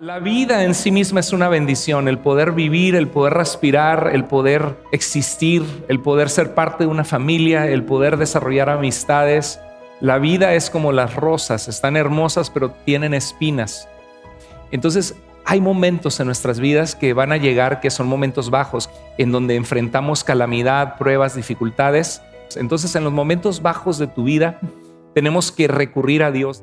La vida en sí misma es una bendición, el poder vivir, el poder respirar, el poder existir, el poder ser parte de una familia, el poder desarrollar amistades. La vida es como las rosas, están hermosas pero tienen espinas. Entonces hay momentos en nuestras vidas que van a llegar, que son momentos bajos, en donde enfrentamos calamidad, pruebas, dificultades. Entonces en los momentos bajos de tu vida tenemos que recurrir a Dios.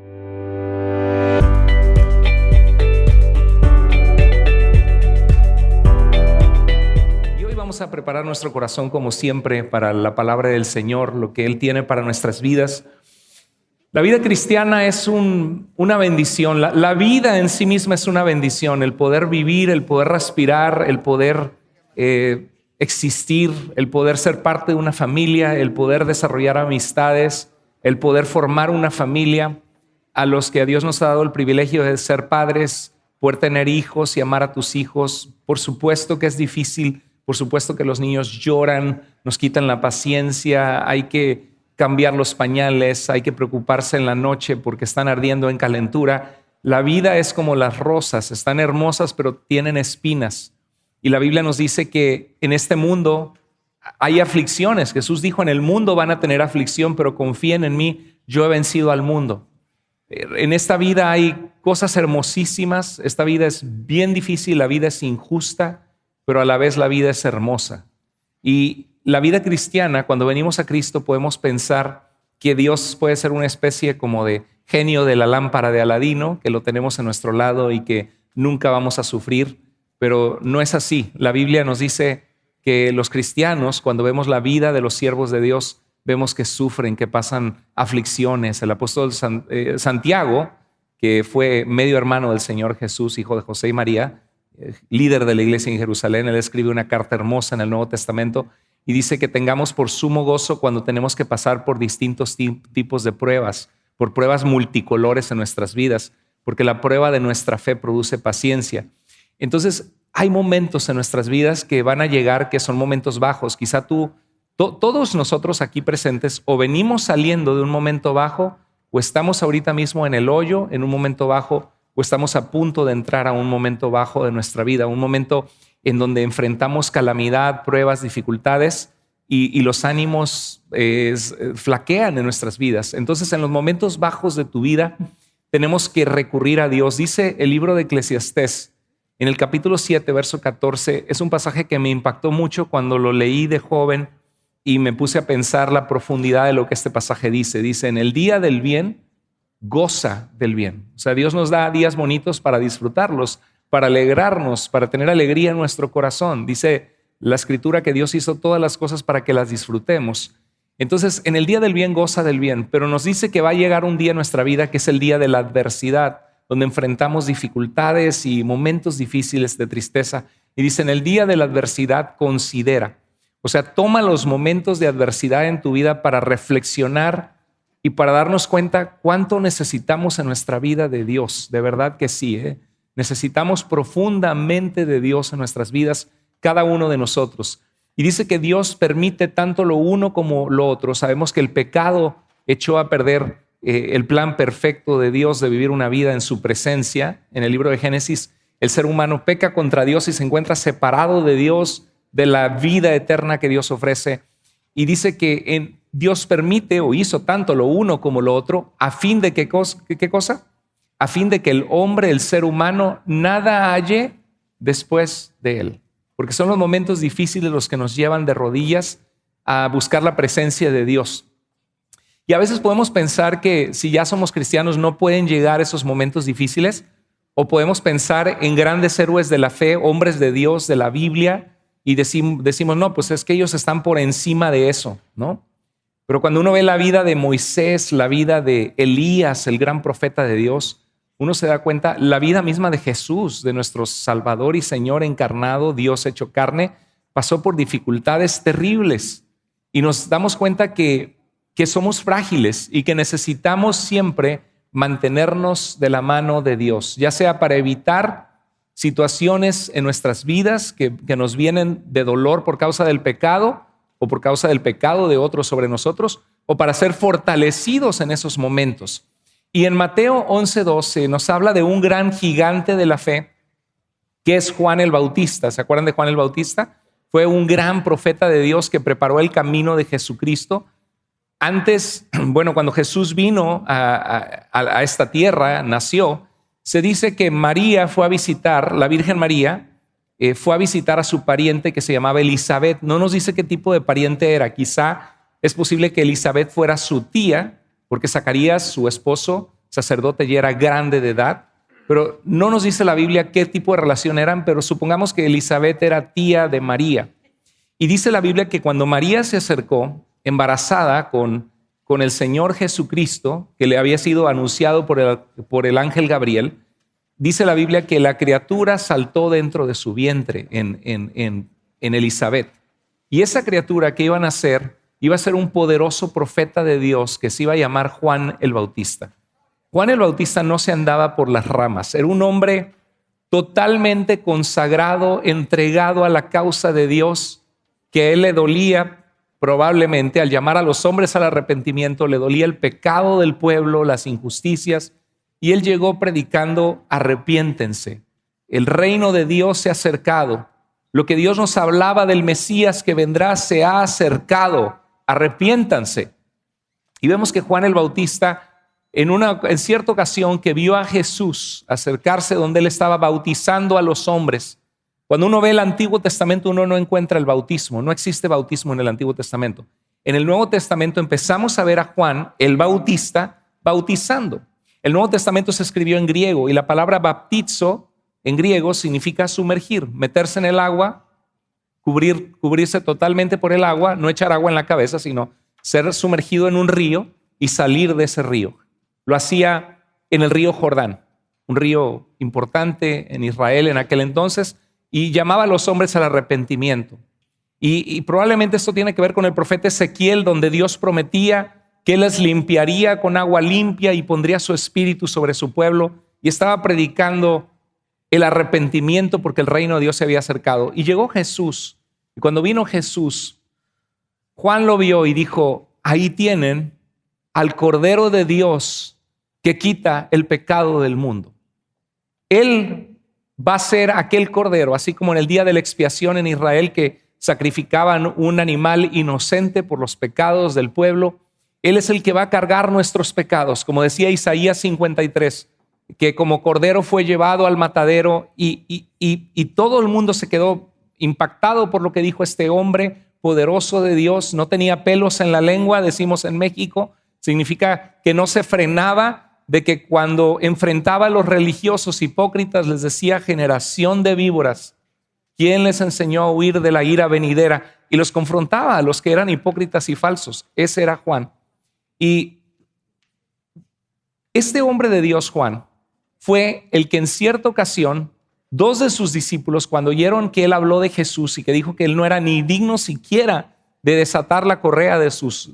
Vamos a preparar nuestro corazón como siempre para la palabra del Señor, lo que Él tiene para nuestras vidas. La vida cristiana es una bendición. La vida en sí misma es una bendición. El poder vivir, el poder respirar, el poder existir, el poder ser parte de una familia, el poder desarrollar amistades, el poder formar una familia. A los que a Dios nos ha dado el privilegio de ser padres, poder tener hijos y amar a tus hijos. Por supuesto que es difícil. Por supuesto que los niños lloran, nos quitan la paciencia, hay que cambiar los pañales, hay que preocuparse en la noche porque están ardiendo en calentura. La vida es como las rosas, están hermosas pero tienen espinas. Y la Biblia nos dice que en este mundo hay aflicciones. Jesús dijo, en el mundo van a tener aflicción, pero confíen en mí, yo he vencido al mundo. En esta vida hay cosas hermosísimas, esta vida es bien difícil, la vida es injusta, pero a la vez la vida es hermosa. Y la vida cristiana, cuando venimos a Cristo, podemos pensar que Dios puede ser una especie como de genio de la lámpara de Aladino, que lo tenemos a nuestro lado y que nunca vamos a sufrir, pero no es así. La Biblia nos dice que los cristianos, cuando vemos la vida de los siervos de Dios, vemos que sufren, que pasan aflicciones. El apóstol Santiago, que fue medio hermano del Señor Jesús, hijo de José y María, líder de la iglesia en Jerusalén, él escribe una carta hermosa en el Nuevo Testamento y dice que tengamos por sumo gozo cuando tenemos que pasar por distintos tipos de pruebas, por pruebas multicolores en nuestras vidas, porque la prueba de nuestra fe produce paciencia. Entonces hay momentos en nuestras vidas que van a llegar, que son momentos bajos. Quizá todos nosotros aquí presentes o venimos saliendo de un momento bajo o estamos ahorita mismo en el hoyo, en un momento bajo, o estamos a punto de entrar a un momento bajo de nuestra vida, un momento en donde enfrentamos calamidad, pruebas, dificultades y los ánimos flaquean en nuestras vidas. Entonces, en los momentos bajos de tu vida, tenemos que recurrir a Dios. Dice el libro de Eclesiastés, en el capítulo 7, verso 14, es un pasaje que me impactó mucho cuando lo leí de joven y me puse a pensar la profundidad de lo que este pasaje dice. Dice, en el día del bien, goza del bien. O sea, Dios nos da días bonitos para disfrutarlos, para alegrarnos, para tener alegría en nuestro corazón. Dice la Escritura que Dios hizo todas las cosas para que las disfrutemos. Entonces, en el día del bien, goza del bien, pero nos dice que va a llegar un día en nuestra vida que es el día de la adversidad, donde enfrentamos dificultades y momentos difíciles de tristeza. Y dice, en el día de la adversidad, considera. O sea, toma los momentos de adversidad en tu vida para reflexionar y para darnos cuenta cuánto necesitamos en nuestra vida de Dios. De verdad que sí, necesitamos profundamente de Dios en nuestras vidas, cada uno de nosotros. Y dice que Dios permite tanto lo uno como lo otro. Sabemos que el pecado echó a perder el plan perfecto de Dios de vivir una vida en su presencia. En el libro de Génesis, el ser humano peca contra Dios y se encuentra separado de Dios, de la vida eterna que Dios ofrece. Y dice que Dios permite o hizo tanto lo uno como lo otro a fin de ¿qué cosa? A fin de que el hombre, el ser humano, nada halle después de él. Porque son los momentos difíciles los que nos llevan de rodillas a buscar la presencia de Dios. Y a veces podemos pensar que si ya somos cristianos no pueden llegar esos momentos difíciles, o podemos pensar en grandes héroes de la fe, hombres de Dios, de la Biblia, y decimos, no, pues es que ellos están por encima de eso, ¿no? Pero cuando uno ve la vida de Moisés, la vida de Elías, el gran profeta de Dios, uno se da cuenta, la vida misma de Jesús, de nuestro Salvador y Señor encarnado, Dios hecho carne, pasó por dificultades terribles. Y nos damos cuenta que somos frágiles y que necesitamos siempre mantenernos de la mano de Dios, ya sea para evitar situaciones en nuestras vidas que nos vienen de dolor por causa del pecado o por causa del pecado de otros sobre nosotros, o para ser fortalecidos en esos momentos. Y en Mateo 11:12 nos habla de un gran gigante de la fe, que es Juan el Bautista. ¿Se acuerdan de Juan el Bautista? Fue un gran profeta de Dios que preparó el camino de Jesucristo. Antes, bueno, cuando Jesús vino a esta tierra, nació, se dice que María fue a visitar, la Virgen María, fue a visitar a su pariente que se llamaba Elizabeth. No nos dice qué tipo de pariente era. Quizá es posible que Elizabeth fuera su tía, porque Zacarías, su esposo, sacerdote, ya era grande de edad. Pero no nos dice la Biblia qué tipo de relación eran, pero supongamos que Elizabeth era tía de María. Y dice la Biblia que cuando María se acercó, embarazada con el Señor Jesucristo, que le había sido anunciado por el ángel Gabriel, dice la Biblia que la criatura saltó dentro de su vientre en Elizabeth. Y esa criatura que iba a nacer iba a ser un poderoso profeta de Dios que se iba a llamar Juan el Bautista. Juan el Bautista no se andaba por las ramas, era un hombre totalmente consagrado, entregado a la causa de Dios, que a él le dolía probablemente al llamar a los hombres al arrepentimiento, le dolía el pecado del pueblo, las injusticias, y él llegó predicando: arrepiéntense, el reino de Dios se ha acercado, lo que Dios nos hablaba del Mesías que vendrá se ha acercado, arrepiéntanse. Y vemos que Juan el Bautista, en cierta ocasión que vio a Jesús acercarse donde él estaba bautizando a los hombres. Cuando uno ve el Antiguo Testamento, uno no encuentra el bautismo, no existe bautismo en el Antiguo Testamento. En el Nuevo Testamento empezamos a ver a Juan el Bautista bautizando. El Nuevo Testamento se escribió en griego y la palabra baptizo en griego significa sumergir, meterse en el agua, cubrirse totalmente por el agua, no echar agua en la cabeza, sino ser sumergido en un río y salir de ese río. Lo hacía en el río Jordán, un río importante en Israel en aquel entonces, y llamaba a los hombres al arrepentimiento. Y probablemente esto tiene que ver con el profeta Ezequiel, donde Dios prometía que él les limpiaría con agua limpia y pondría su espíritu sobre su pueblo, y estaba predicando el arrepentimiento porque el reino de Dios se había acercado. Y llegó Jesús, y cuando vino Jesús, Juan lo vio y dijo: ahí tienen al Cordero de Dios que quita el pecado del mundo. Él va a ser aquel Cordero, así como en el día de la expiación en Israel, que sacrificaban un animal inocente por los pecados del pueblo. Él es el que va a cargar nuestros pecados, como decía Isaías 53, que como cordero fue llevado al matadero, y todo el mundo se quedó impactado por lo que dijo este hombre poderoso de Dios. No tenía pelos en la lengua, decimos en México. Significa que no se frenaba, de que cuando enfrentaba a los religiosos hipócritas les decía: generación de víboras, ¿quién les enseñó a huir de la ira venidera? Y los confrontaba a los que eran hipócritas y falsos. Ese era Juan. Y este hombre de Dios, Juan, fue el que en cierta ocasión, dos de sus discípulos, cuando oyeron que él habló de Jesús y que dijo que él no era ni digno siquiera de desatar la correa de su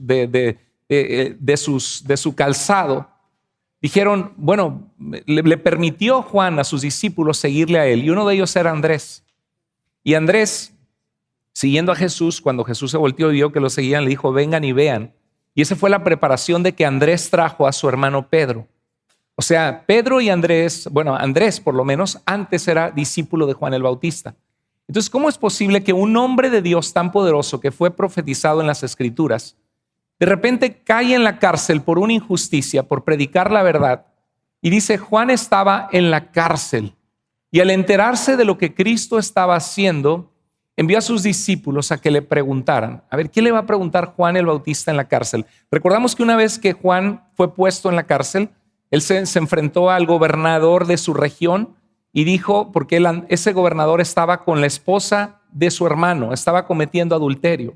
calzado, dijeron, bueno, le permitió Juan a sus discípulos seguirle a él, y uno de ellos era Andrés. Y Andrés, siguiendo a Jesús, cuando Jesús se volteó y vio que lo seguían, le dijo: vengan y vean. Y esa fue la preparación de que Andrés trajo a su hermano Pedro. O sea, Pedro y Andrés, bueno, Andrés por lo menos, antes era discípulo de Juan el Bautista. Entonces, ¿cómo es posible que un hombre de Dios tan poderoso que fue profetizado en las Escrituras, de repente cae en la cárcel por una injusticia, por predicar la verdad? Y dice: Juan estaba en la cárcel, y al enterarse de lo que Cristo estaba haciendo, envió a sus discípulos a que le preguntaran. A ver, ¿qué le va a preguntar Juan el Bautista en la cárcel? Recordamos que una vez que Juan fue puesto en la cárcel, él se enfrentó al gobernador de su región y dijo, porque ese gobernador estaba con la esposa de su hermano, estaba cometiendo adulterio.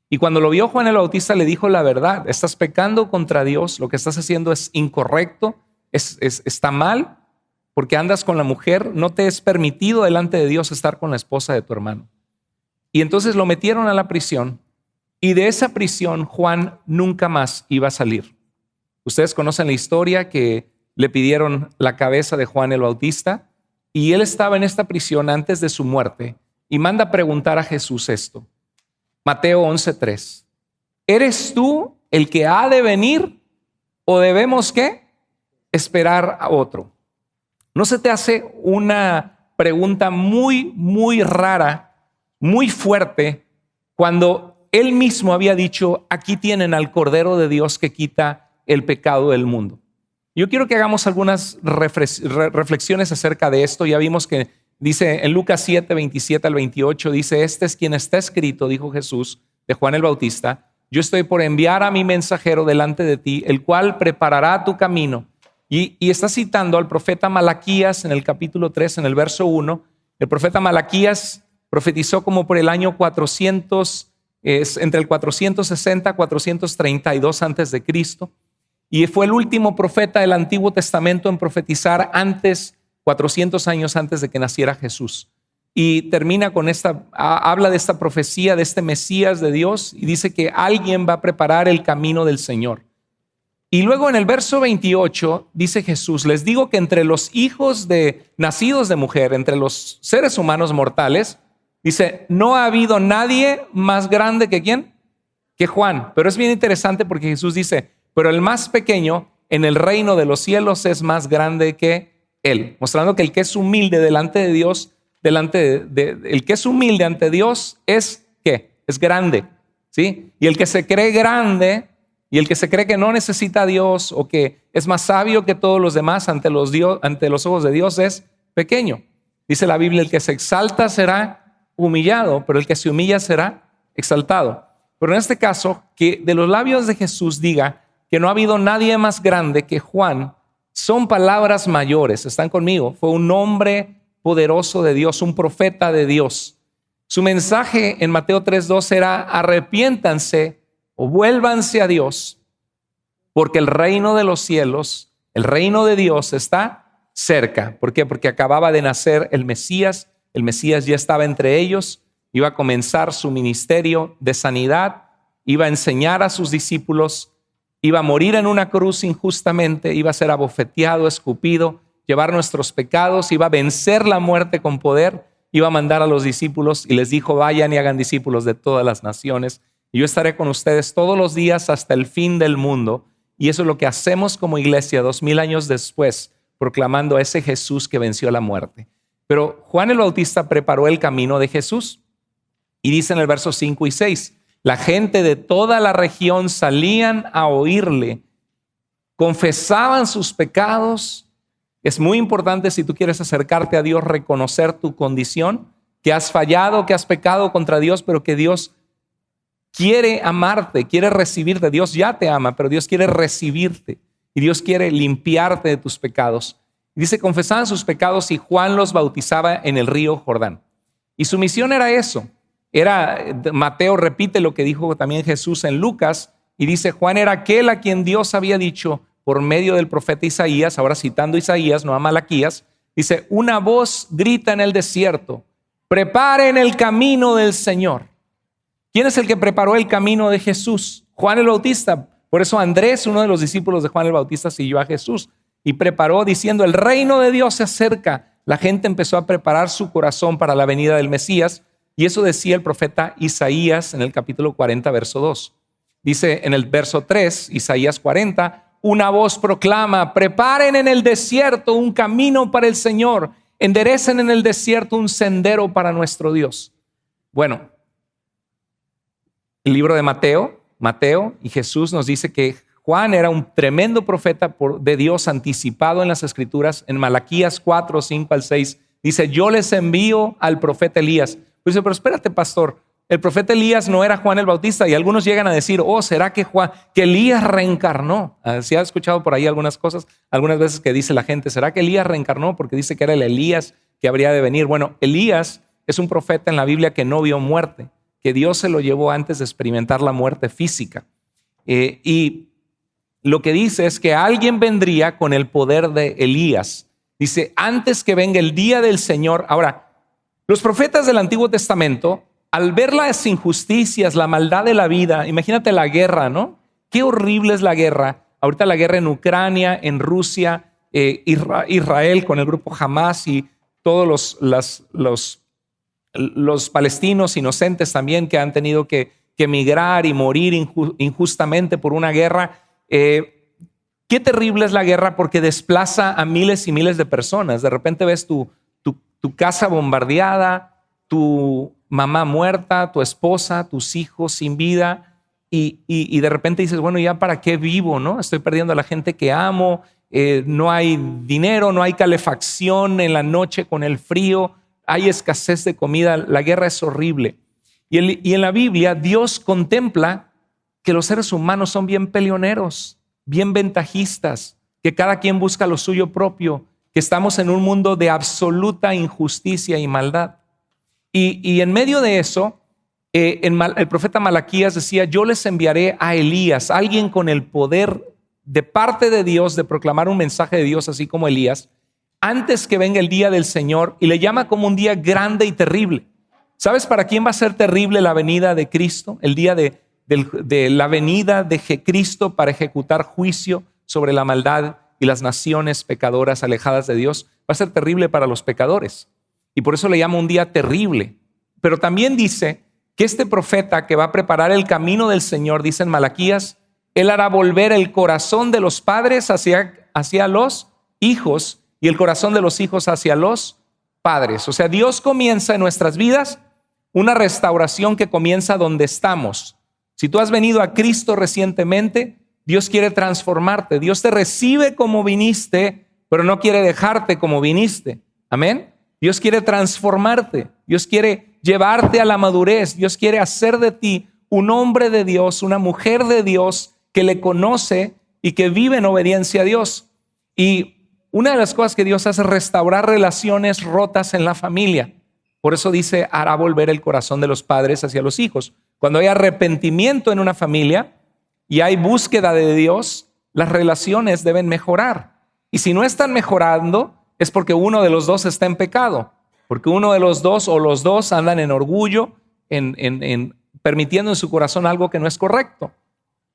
Y cuando lo vio Juan el Bautista, le dijo la verdad: estás pecando contra Dios, lo que estás haciendo es incorrecto, está mal, porque andas con la mujer, no te es permitido delante de Dios estar con la esposa de tu hermano. Y entonces lo metieron a la prisión, y de esa prisión Juan nunca más iba a salir. Ustedes conocen la historia, que le pidieron la cabeza de Juan el Bautista, y él estaba en esta prisión antes de su muerte, y manda a preguntar a Jesús esto. Mateo 11:3. ¿Eres tú el que ha de venir, o debemos qué? esperar a otro? ¿No se te hace una pregunta muy, muy rara, muy fuerte, cuando él mismo había dicho, aquí tienen al Cordero de Dios que quita el pecado del mundo? Yo quiero que hagamos algunas reflexiones acerca de esto. Ya vimos que dice en Lucas 7, 27 al 28, dice, este es quien está escrito, dijo Jesús, de Juan el Bautista, yo estoy por enviar a mi mensajero delante de ti, el cual preparará tu camino. Y está citando al profeta Malaquías en el capítulo 3, en el verso 1. El profeta Malaquías profetizó como por el año 400, entre el 460 y 432 antes de Cristo. Y fue el último profeta del Antiguo Testamento en profetizar 400 años antes de que naciera Jesús. Y termina con habla de esta profecía, de este Mesías de Dios, y dice que alguien va a preparar el camino del Señor. Y luego en el verso 28 dice Jesús, les digo que entre los hijos nacidos de mujer, entre los seres humanos mortales, dice, no ha habido nadie más grande que ¿quién? Que Juan. Pero es bien interesante porque Jesús dice, pero el más pequeño en el reino de los cielos es más grande que él, mostrando que el que es humilde delante de Dios, el que es humilde ante Dios es ¿qué? Es grande, ¿sí? Y el que se cree grande y el que se cree que no necesita a Dios o que es más sabio que todos los demás ante los ojos de Dios es pequeño. Dice la Biblia, el que se exalta será humillado, pero el que se humilla será exaltado. Pero en este caso, que de los labios de Jesús diga que no ha habido nadie más grande que Juan, son palabras mayores. ¿Están conmigo? Fue un hombre poderoso de Dios, un profeta de Dios. Su mensaje en Mateo 3:2 era arrepiéntanse o vuélvanse a Dios, porque el reino de los cielos, el reino de Dios está cerca. ¿Por qué? Porque acababa de nacer el Mesías ya estaba entre ellos, iba a comenzar su ministerio de sanidad, iba a enseñar a sus discípulos, iba a morir en una cruz injustamente, iba a ser abofeteado, escupido, llevar nuestros pecados, iba a vencer la muerte con poder, iba a mandar a los discípulos y les dijo, vayan y hagan discípulos de todas las naciones. Y yo estaré con ustedes todos los días hasta el fin del mundo. Y eso es lo que hacemos como iglesia 2000 años después, proclamando a ese Jesús que venció la muerte. Pero Juan el Bautista preparó el camino de Jesús. Y dice en el verso 5 y 6, la gente de toda la región salían a oírle, confesaban sus pecados. Es muy importante, si tú quieres acercarte a Dios, reconocer tu condición, que has fallado, que has pecado contra Dios, pero que Dios quiere amarte, quiere recibirte. Dios ya te ama, pero Dios quiere recibirte y Dios quiere limpiarte de tus pecados. Dice, confesaban sus pecados y Juan los bautizaba en el río Jordán. Y su misión era eso. Mateo repite lo que dijo también Jesús en Lucas y dice, Juan era aquel a quien Dios había dicho por medio del profeta Isaías, ahora citando a Isaías, no a Malaquías, dice, una voz grita en el desierto, preparen el camino del Señor. ¿Quién es el que preparó el camino de Jesús? Juan el Bautista. Por eso Andrés, uno de los discípulos de Juan el Bautista, siguió a Jesús y preparó diciendo, el reino de Dios se acerca. La gente empezó a preparar su corazón para la venida del Mesías. Y eso decía el profeta Isaías en el capítulo 40, verso 2. Dice en el verso 3, Isaías 40, una voz proclama, preparen en el desierto un camino para el Señor, enderecen en el desierto un sendero para nuestro Dios. Bueno, el libro de Mateo y Jesús nos dice que Juan era un tremendo profeta de Dios anticipado en las Escrituras. En Malaquías 4, 5 al 6 dice, yo les envío al profeta Elías. Pues dice, pero espérate, pastor, el profeta Elías no era Juan el Bautista. Y algunos llegan a decir, ¿será que Elías reencarnó? ¿Sí ha escuchado por ahí algunas cosas? Algunas veces que dice la gente, ¿será que Elías reencarnó? Porque dice que era el Elías que habría de venir. Bueno, Elías es un profeta en la Biblia que no vio muerte, que Dios se lo llevó antes de experimentar la muerte física. Y lo que dice es que alguien vendría con el poder de Elías. Dice, antes que venga el día del Señor. Ahora, los profetas del Antiguo Testamento, al ver las injusticias, la maldad de la vida, imagínate la guerra, ¿no? Qué horrible es la guerra. Ahorita la guerra en Ucrania, en Rusia, Israel con el grupo Hamas y todos los palestinos inocentes también que han tenido que emigrar y morir injustamente por una guerra. qué terrible es la guerra porque desplaza a miles y miles de personas. De repente ves tu casa bombardeada, tu mamá muerta, tu esposa, tus hijos sin vida y de repente dices, bueno, ¿ya para qué vivo? ¿No? Estoy perdiendo a la gente que amo, no hay dinero, no hay calefacción en la noche con el frío, hay escasez de comida, la guerra es horrible. Y en la Biblia Dios contempla que los seres humanos son bien peleoneros, bien ventajistas, que cada quien busca lo suyo propio, que estamos en un mundo de absoluta injusticia y maldad. Y en medio de eso, el profeta Malaquías decía, yo les enviaré a Elías, alguien con el poder de parte de Dios de proclamar un mensaje de Dios, así como Elías, antes que venga el día del Señor, y le llama como un día grande y terrible. ¿Sabes para quién va a ser terrible la venida de Cristo? El día de la venida de Cristo para ejecutar juicio sobre la maldad y las naciones pecadoras alejadas de Dios. Va a ser terrible para los pecadores. Y por eso le llama un día terrible. Pero también dice que este profeta que va a preparar el camino del Señor, dice en Malaquías, él hará volver el corazón de los padres hacia los hijos y el corazón de los hijos hacia los padres. O sea, Dios comienza en nuestras vidas una restauración que comienza donde estamos. Si tú has venido a Cristo recientemente, Dios quiere transformarte. Dios te recibe como viniste, pero no quiere dejarte como viniste. Amén. Dios quiere transformarte. Dios quiere llevarte a la madurez. Dios quiere hacer de ti un hombre de Dios, una mujer de Dios que le conoce y que vive en obediencia a Dios. Y una de las cosas que Dios hace es restaurar relaciones rotas en la familia. Por eso dice, hará volver el corazón de los padres hacia los hijos. Cuando hay arrepentimiento en una familia y hay búsqueda de Dios, las relaciones deben mejorar. Y si no están mejorando, es porque uno de los dos está en pecado. Porque uno de los dos o los dos andan en orgullo, en permitiendo en su corazón algo que no es correcto.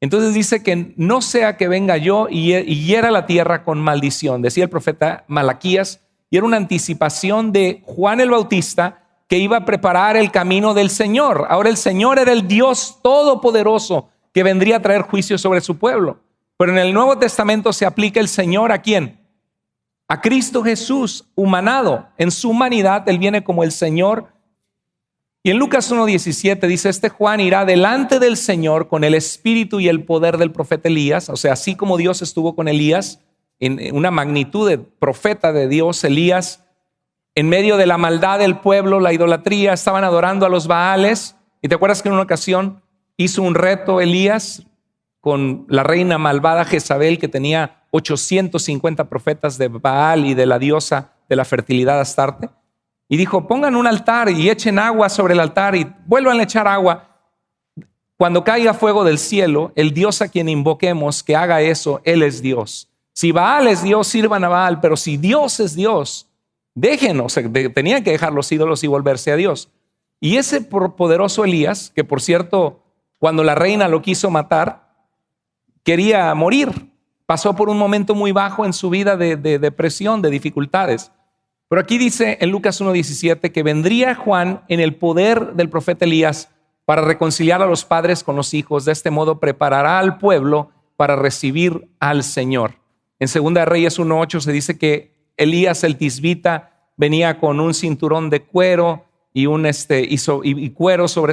Entonces dice que no sea que venga yo y hiera la tierra con maldición, decía el profeta Malaquías, y era una anticipación de Juan el Bautista que iba a preparar el camino del Señor. Ahora el Señor era el Dios todopoderoso que vendría a traer juicio sobre su pueblo. Pero en el Nuevo Testamento se aplica el Señor ¿a quién? A Cristo Jesús, humanado. En su humanidad Él viene como el Señor. Y en Lucas 1:17 dice, este Juan irá delante del Señor con el espíritu y el poder del profeta Elías. O sea, así como Dios estuvo con Elías, en una magnitud de profeta de Dios, Elías, en medio de la maldad del pueblo, la idolatría, estaban adorando a los Baales. Y te acuerdas que en una ocasión hizo un reto Elías con la reina malvada Jezabel, que tenía 850 profetas de Baal y de la diosa de la fertilidad Astarte. Y dijo, pongan un altar y echen agua sobre el altar y vuelvan a echar agua. Cuando caiga fuego del cielo, el Dios a quien invoquemos que haga eso, Él es Dios. Si Baal es Dios, sirvan a Baal, pero si Dios es Dios, déjenos. Tenían que dejar los ídolos y volverse a Dios. Y ese poderoso Elías, que por cierto, cuando la reina lo quiso matar, quería morir. Pasó por un momento muy bajo en su vida de depresión, de dificultades. Pero aquí dice en Lucas 1:17 que vendría Juan en el poder del profeta Elías para reconciliar a los padres con los hijos. De este modo preparará al pueblo para recibir al Señor. En 2 Reyes 1:8 se dice que Elías el tisbita venía con un cinturón de cuero y cuero sobre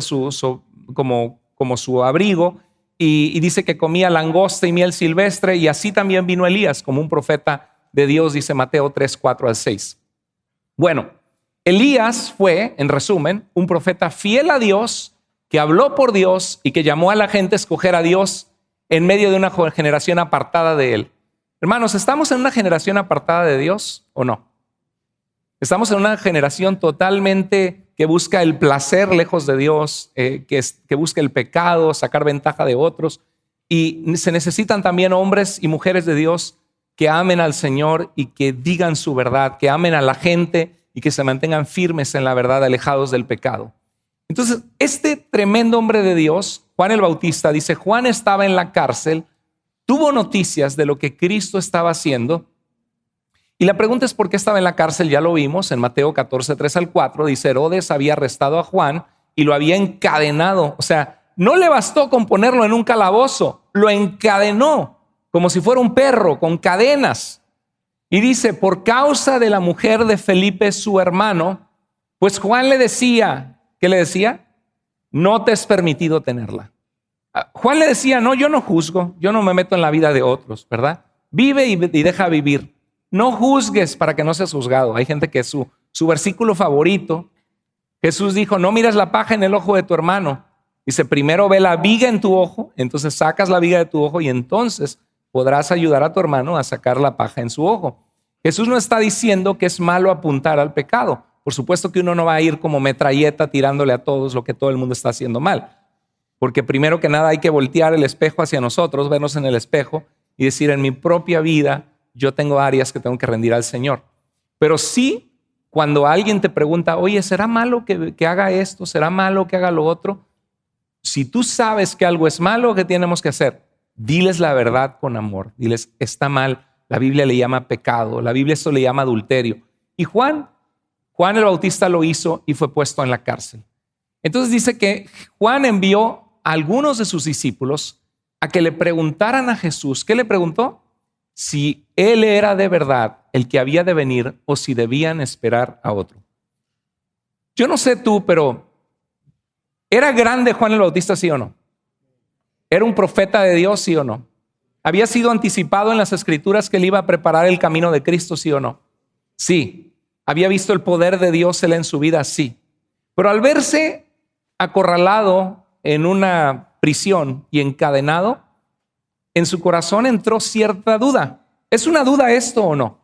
como su abrigo, y dice que comía langosta y miel silvestre, y así también vino Elías como un profeta de Dios, dice Mateo 3:4-6. Bueno, Elías fue, en resumen, un profeta fiel a Dios, que habló por Dios y que llamó a la gente a escoger a Dios en medio de una generación apartada de él. Hermanos, ¿estamos en una generación apartada de Dios o no? Estamos en una generación totalmente que busca el placer lejos de Dios, que busca el pecado, sacar ventaja de otros. Y se necesitan también hombres y mujeres de Dios que amen al Señor y que digan su verdad, que amen a la gente y que se mantengan firmes en la verdad, alejados del pecado. Entonces, este tremendo hombre de Dios, Juan el Bautista, dice, Juan estaba en la cárcel, tuvo noticias de lo que Cristo estaba haciendo. Y la pregunta es por qué estaba en la cárcel. Ya lo vimos en Mateo 14:3-4. Dice, Herodes había arrestado a Juan y lo había encadenado. O sea, no le bastó con ponerlo en un calabozo, lo encadenó. como si fuera un perro, con cadenas. Y dice, por causa de la mujer de Felipe, su hermano, pues Juan le decía, ¿qué le decía? No te es permitido tenerla. Juan le decía, no, yo no juzgo, yo no me meto en la vida de otros, ¿verdad? Vive y deja vivir. No juzgues para que no seas juzgado. Hay gente que es su versículo favorito. Jesús dijo, no mires la paja en el ojo de tu hermano. Dice, primero ve la viga en tu ojo, entonces sacas la viga de tu ojo y entonces podrás ayudar a tu hermano a sacar la paja en su ojo. Jesús no está diciendo que es malo apuntar al pecado. Por supuesto que uno no va a ir como metralleta tirándole a todos lo que todo el mundo está haciendo mal. Porque primero que nada hay que voltear el espejo hacia nosotros, vernos en el espejo y decir, en mi propia vida yo tengo áreas que tengo que rendir al Señor. Pero sí, cuando alguien te pregunta, oye, ¿será malo que haga esto? ¿Será malo que haga lo otro? Si tú sabes que algo es malo, ¿qué tenemos que hacer? Diles la verdad con amor. Diles, está mal. La Biblia le llama pecado. La Biblia esto le llama adulterio. Y Juan el Bautista lo hizo y fue puesto en la cárcel. Entonces dice que Juan envió a algunos de sus discípulos a que le preguntaran a Jesús. ¿Qué le preguntó? Si él era de verdad el que había de venir o si debían esperar a otro. Yo no sé tú, pero ¿era grande Juan el Bautista, sí o no? ¿Era un profeta de Dios, sí o no? ¿Había sido anticipado en las Escrituras que él iba a preparar el camino de Cristo, sí o no? Sí. ¿Había visto el poder de Dios él en su vida? Sí. Pero al verse acorralado en una prisión y encadenado, en su corazón entró cierta duda. ¿Es una duda esto o no?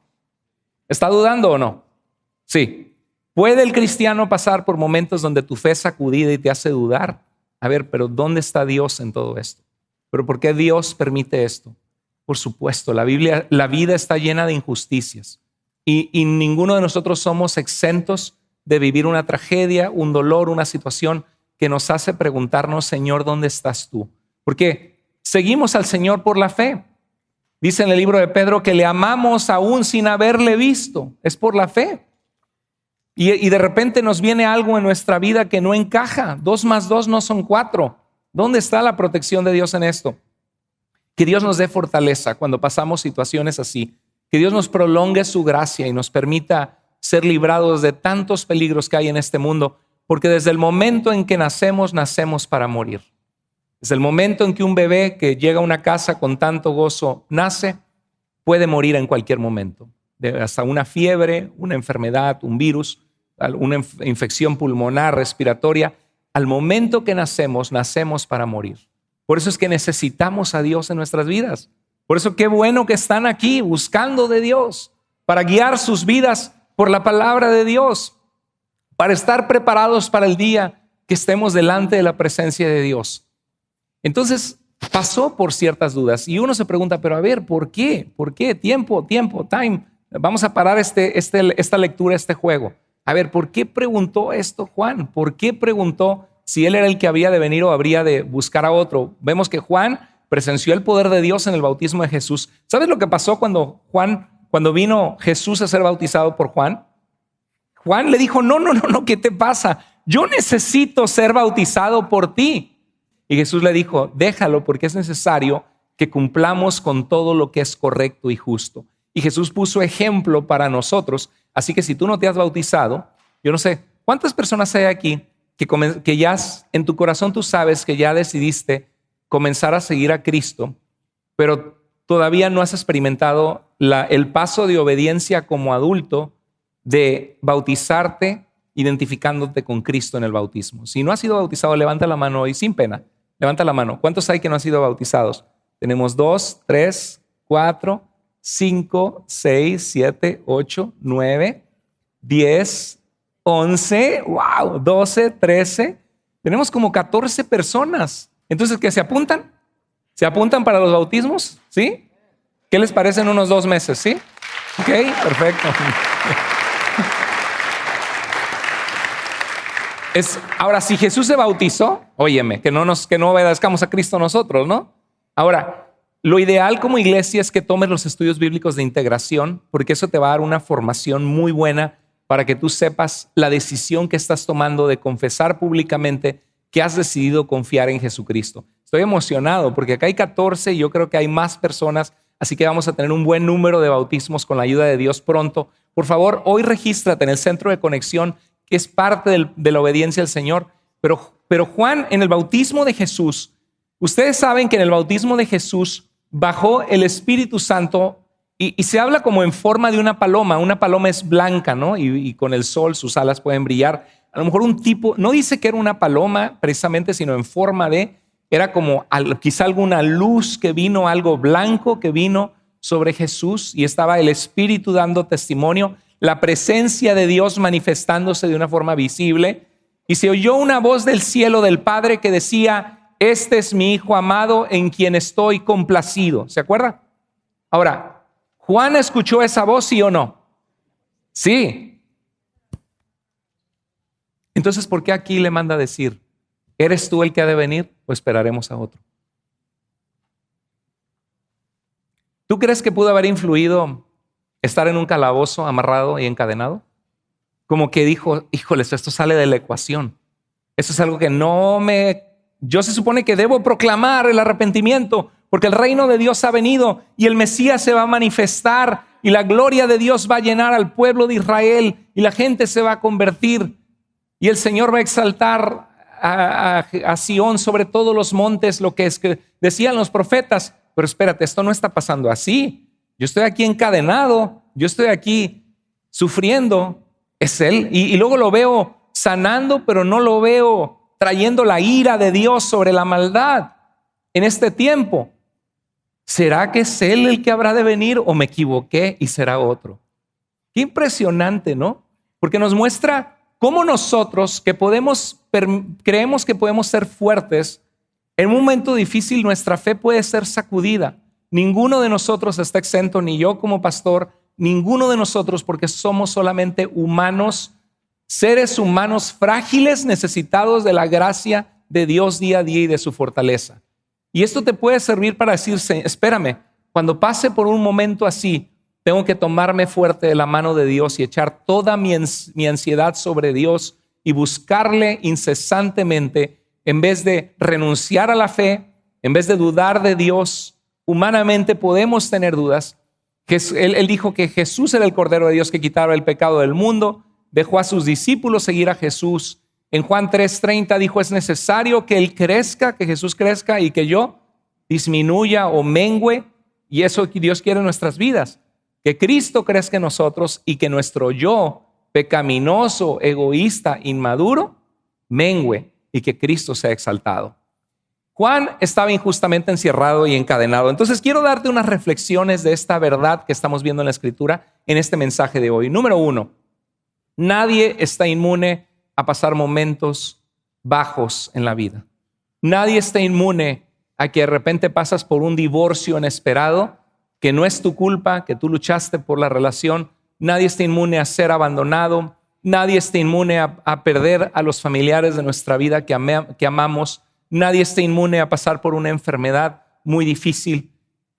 ¿Está dudando o no? Sí. ¿Puede el cristiano pasar por momentos donde tu fe es sacudida y te hace dudar? A ver, pero ¿dónde está Dios en todo esto? ¿Pero por qué Dios permite esto? Por supuesto, la vida está llena de injusticias y ninguno de nosotros somos exentos de vivir una tragedia, un dolor, una situación que nos hace preguntarnos, Señor, ¿dónde estás tú? Porque seguimos al Señor por la fe. Dice en el libro de Pedro que le amamos aún sin haberle visto. Es por la fe. Y de repente nos viene algo en nuestra vida que no encaja. 2 más 2 no son 4. ¿Dónde está la protección de Dios en esto? Que Dios nos dé fortaleza cuando pasamos situaciones así. Que Dios nos prolongue su gracia y nos permita ser librados de tantos peligros que hay en este mundo. Porque desde el momento en que nacemos para morir. Desde el momento en que un bebé que llega a una casa con tanto gozo nace, puede morir en cualquier momento. Hasta una fiebre, una enfermedad, un virus, una infección pulmonar, respiratoria. Al momento que nacemos para morir. Por eso es que necesitamos a Dios en nuestras vidas. Por eso qué bueno que están aquí buscando de Dios para guiar sus vidas por la palabra de Dios, para estar preparados para el día que estemos delante de la presencia de Dios. Entonces pasó por ciertas dudas y uno se pregunta, pero a ver, ¿por qué? ¿Por qué? Tiempo, time. Vamos a parar esta lectura, este juego. A ver, ¿por qué preguntó esto Juan? ¿Por qué preguntó si él era el que había de venir o habría de buscar a otro? Vemos que Juan presenció el poder de Dios en el bautismo de Jesús. ¿Sabes lo que pasó cuando vino Jesús a ser bautizado por Juan? Juan le dijo, no, ¿qué te pasa? Yo necesito ser bautizado por ti. Y Jesús le dijo, déjalo porque es necesario que cumplamos con todo lo que es correcto y justo. Y Jesús puso ejemplo para nosotros. Así que si tú no te has bautizado, yo no sé, ¿cuántas personas hay aquí que ya en tu corazón tú sabes que ya decidiste comenzar a seguir a Cristo, pero todavía no has experimentado el paso de obediencia como adulto de bautizarte identificándote con Cristo en el bautismo? Si no has sido bautizado, levanta la mano hoy sin pena. Levanta la mano. ¿Cuántos hay que no han sido bautizados? Tenemos 2, 3, 4, 5, 6, 7, 8, 9, 10, 11, wow, 12, 13. Tenemos como 14 personas. Entonces, ¿qué se apuntan? ¿Se apuntan para los bautismos? ¿Sí? ¿Qué les parece en unos 2 meses? ¿Sí? Ok, perfecto. Ahora, si Jesús se bautizó, óyeme, que no obedezcamos a Cristo nosotros, ¿no? Ahora, lo ideal como iglesia es que tomes los estudios bíblicos de integración, porque eso te va a dar una formación muy buena para que tú sepas la decisión que estás tomando de confesar públicamente que has decidido confiar en Jesucristo. Estoy emocionado porque acá hay 14 y yo creo que hay más personas, así que vamos a tener un buen número de bautismos con la ayuda de Dios pronto. Por favor, hoy regístrate en el centro de conexión, que es parte de la obediencia al Señor. Pero Juan, en el bautismo de Jesús, ustedes saben que en el bautismo de Jesús bajó el Espíritu Santo y se habla como en forma de una paloma. Una paloma es blanca, ¿no? Y con el sol sus alas pueden brillar. A lo mejor un tipo, no dice que era una paloma precisamente, sino en forma era como quizá alguna luz que vino, algo blanco que vino sobre Jesús y estaba el Espíritu dando testimonio, la presencia de Dios manifestándose de una forma visible. Y se oyó una voz del cielo del Padre que decía: este es mi Hijo amado en quien estoy complacido. ¿Se acuerda? Ahora, ¿Juan escuchó esa voz, sí o no? Sí. Entonces, ¿por qué aquí le manda a decir: ¿eres tú el que ha de venir o esperaremos a otro? ¿Tú crees que pudo haber influido estar en un calabozo amarrado y encadenado? Como que dijo: híjoles, esto sale de la ecuación. Esto es algo que yo se supone que debo proclamar el arrepentimiento, porque el reino de Dios ha venido y el Mesías se va a manifestar y la gloria de Dios va a llenar al pueblo de Israel y la gente se va a convertir y el Señor va a exaltar a Sión sobre todos los montes, lo que es que decían los profetas. Pero espérate, esto no está pasando así. Yo estoy aquí encadenado, yo estoy aquí sufriendo. Es Él. Y luego lo veo sanando, pero no lo veo trayendo la ira de Dios sobre la maldad en este tiempo. ¿Será que es Él el que habrá de venir o me equivoqué y será otro? Qué impresionante, ¿no? Porque nos muestra cómo nosotros creemos que podemos ser fuertes. En un momento difícil nuestra fe puede ser sacudida. Ninguno de nosotros está exento, ni yo como pastor, ninguno de nosotros, porque somos solamente humanos, seres humanos frágiles, necesitados de la gracia de Dios día a día y de su fortaleza. Y esto te puede servir para decirse: espérame, cuando pase por un momento así, tengo que tomarme fuerte de la mano de Dios y echar toda mi ansiedad sobre Dios y buscarle incesantemente. En vez de renunciar a la fe, en vez de dudar de Dios. Humanamente podemos tener dudas. Él dijo que Jesús era el Cordero de Dios que quitaba el pecado del mundo. Dejó a sus discípulos seguir a Jesús. En Juan 3:30 dijo: es necesario que Él crezca, que Jesús crezca y que yo disminuya o mengüe. Y eso Dios quiere en nuestras vidas. Que Cristo crezca en nosotros y que nuestro yo pecaminoso, egoísta, inmaduro, mengüe. Y que Cristo sea exaltado. Juan estaba injustamente encerrado y encadenado. Entonces quiero darte unas reflexiones de esta verdad que estamos viendo en la Escritura en este mensaje de hoy. Número 1, nadie está inmune a pasar momentos bajos en la vida. Nadie está inmune a que de repente pasas por un divorcio inesperado, que no es tu culpa, que tú luchaste por la relación. Nadie está inmune a ser abandonado. Nadie está inmune a perder a los familiares de nuestra vida que amamos. Nadie está inmune a pasar por una enfermedad muy difícil.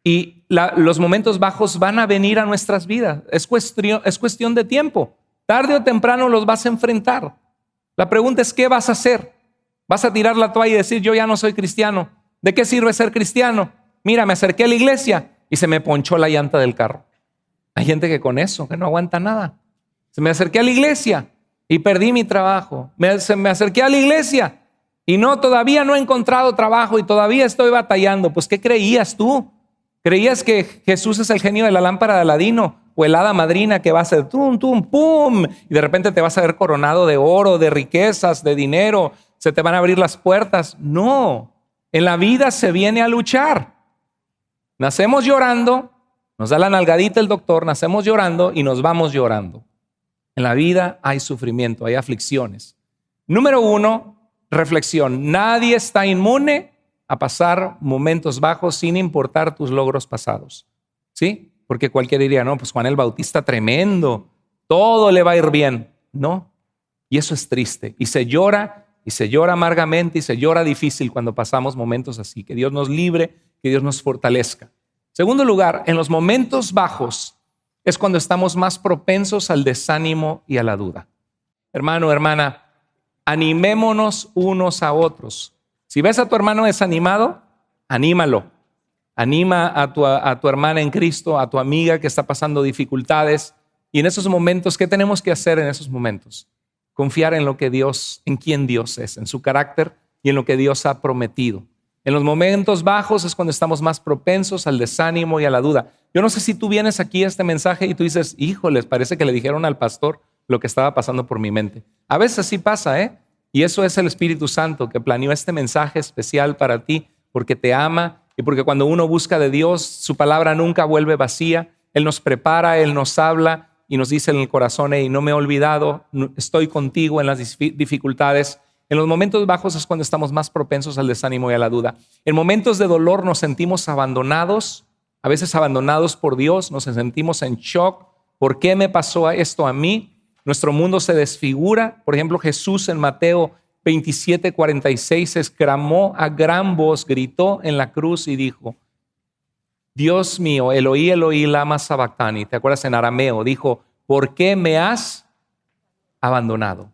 Y los momentos bajos van a venir a nuestras vidas. Es cuestión de tiempo. Tarde o temprano los vas a enfrentar. La pregunta es: ¿qué vas a hacer? ¿Vas a tirar la toalla y decir: yo ya no soy cristiano? ¿De qué sirve ser cristiano? Mira, me acerqué a la iglesia y se me ponchó la llanta del carro. Hay gente que con eso, que no aguanta nada. Me acerqué a la iglesia y perdí mi trabajo. Me acerqué a la iglesia y todavía no he encontrado trabajo y todavía estoy batallando. Pues, ¿qué creías tú? ¿Creías que Jesús es el genio de la lámpara de Aladino o el hada madrina que va a hacer tum, tum, pum? Y de repente te vas a ver coronado de oro, de riquezas, de dinero. Se te van a abrir las puertas. No, en la vida se viene a luchar. Nacemos llorando, nos da la nalgadita el doctor, nacemos llorando y nos vamos llorando. En la vida hay sufrimiento, hay aflicciones. Número 1, reflexión. Nadie está inmune a pasar momentos bajos sin importar tus logros pasados. ¿Sí? Porque cualquiera diría: no, pues Juan el Bautista tremendo, todo le va a ir bien. No, y eso es triste. Y se llora amargamente y se llora difícil cuando pasamos momentos así. Que Dios nos libre, que Dios nos fortalezca. Segundo lugar, en los momentos bajos es cuando estamos más propensos al desánimo y a la duda. Hermano, hermana, animémonos unos a otros. Si ves a tu hermano desanimado, anímalo. Anima a tu hermana en Cristo, a tu amiga que está pasando dificultades. Y en esos momentos, ¿qué tenemos que hacer en esos momentos? Confiar en lo que Dios, en quién Dios es, en su carácter y en lo que Dios ha prometido. En los momentos bajos es cuando estamos más propensos al desánimo y a la duda. Yo no sé si tú vienes aquí a este mensaje y tú dices, híjoles, parece que le dijeron al pastor lo que estaba pasando por mi mente. A veces así pasa, ¿eh? Y eso es el Espíritu Santo que planeó este mensaje especial para ti porque te ama y porque cuando uno busca de Dios, su palabra nunca vuelve vacía. Él nos prepara, Él nos habla y nos dice en el corazón, hey, no me he olvidado, estoy contigo en las dificultades. En los momentos bajos es cuando estamos más propensos al desánimo y a la duda. En momentos de dolor nos sentimos abandonados, a veces abandonados por Dios, nos sentimos en shock. ¿Por qué me pasó esto a mí? Nuestro mundo se desfigura. Por ejemplo, Jesús en Mateo 27:46 exclamó a gran voz, gritó en la cruz y dijo, Dios mío, Eloí, Eloí, lama sabactani. ¿Te acuerdas en arameo? Dijo, ¿por qué me has abandonado?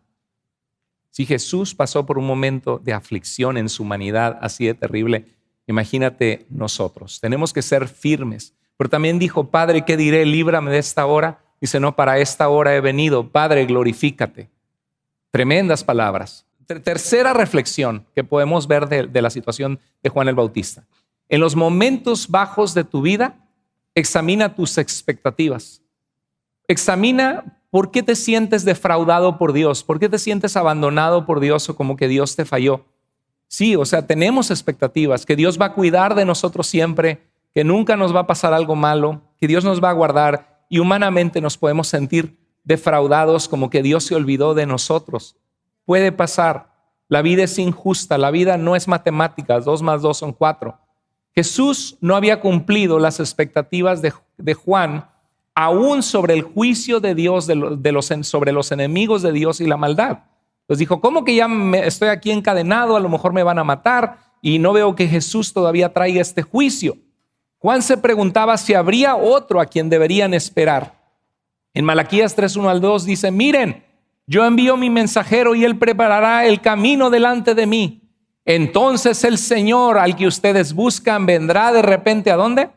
Si Jesús pasó por un momento de aflicción en su humanidad así de terrible, imagínate nosotros. Tenemos que ser firmes. Pero también dijo, Padre, ¿qué diré? Líbrame de esta hora. Dice, no, para esta hora he venido. Padre, glorifícate. Tremendas palabras. Tercera reflexión que podemos ver de la situación de Juan el Bautista. En los momentos bajos de tu vida, examina tus expectativas. Examina por qué te sientes defraudado por Dios, por qué te sientes abandonado por Dios o como que Dios te falló. Sí, o sea, tenemos expectativas, que Dios va a cuidar de nosotros siempre, que nunca nos va a pasar algo malo, que Dios nos va a guardar y humanamente nos podemos sentir defraudados como que Dios se olvidó de nosotros. Puede pasar, la vida es injusta, la vida no es matemáticas, 2 más 2 son 4. Jesús no había cumplido las expectativas de Juan aún sobre el juicio de Dios sobre los enemigos de Dios y la maldad. Entonces dijo, ¿cómo que ya estoy aquí encadenado? A lo mejor me van a matar y no veo que Jesús todavía traiga este juicio. Juan se preguntaba si habría otro a quien deberían esperar. En Malaquías 3:1-2 dice, miren, yo envío mi mensajero y él preparará el camino delante de mí. Entonces el Señor al que ustedes buscan vendrá de repente ¿a dónde?